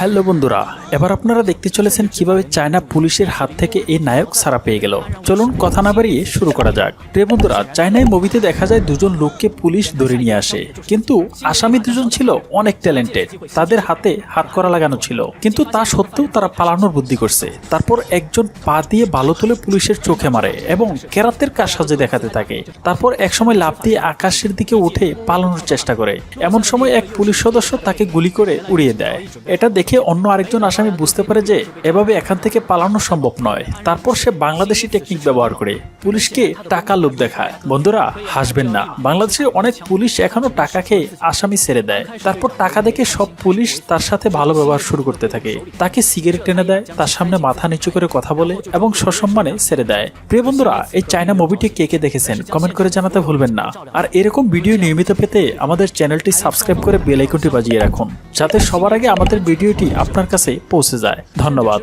Hello বন্ধুরা, এবার আপনারা দেখতে চলেছেন কিভাবে চায়না পুলিশের হাত থেকে এই নায়ক ছাড়া পেয়ে গেল। চলুন কথা না বাড়িয়ে শুরু করা যাক। প্রিয় বন্ধুরা, চায়নায় মুভিতে দেখা যায় দুজন লোককে পুলিশ ধরে নিয়ে আসে, কিন্তু আসামি দুজন ছিল অনেক ট্যালেন্টেড, তাদের হাতে হাত করা লাগানো ছিল, কিন্তু তা সত্ত্বেও তারা পালানোর বুদ্ধি করছে। তারপর একজন পা দিয়ে বালু তুলে পুলিশের চোখে মারে এবং কেরাতের কাজ সাজে দেখাতে থাকে। তারপর একসময় লাফ দিয়ে আকাশের দিকে উঠে পালানোর চেষ্টা করে। এমন সময় এক পুলিশ সদস্য তাকে গুলি করে উড়িয়ে দেয়। এটা দেখে অন্য আরেকজন আসামি বুঝতে পারে যে এভাবে এখান থেকে পালানো সম্ভব নয়। তারপর সে বাংলাদেশি টেকনিক ব্যবহার করে পুলিশকে টাকা লোভ দেখায়। বন্ধুরা, হাসবেন না, বাংলাদেশের অনেক পুলিশ এখনো টাকা খেয়ে আসামি ছেড়ে দেয়। তারপর টাকা দেখে সব পুলিশ তার সাথে ভালো ব্যবহার শুরু করতে থাকে, তাকে সিগারেট টেনে দেয়, তার সামনে মাথা নিচু করে কথা বলে এবং সসম্মানে ছেড়ে দেয়। প্রিয় বন্ধুরা, এই চায়না মুভিটি কে কে দেখেছেন কমেন্ট করে জানাতে ভুলবেন না। আর এরকম ভিডিও নিয়মিত পেতে আমাদের চ্যানেলটি সাবস্ক্রাইব করে বেল আইকনটি বাজিয়ে রাখুন, যাতে সবার আগে আমাদের ভিডিওটি আপনার কাছে পৌঁছে যায়। ধন্যবাদ।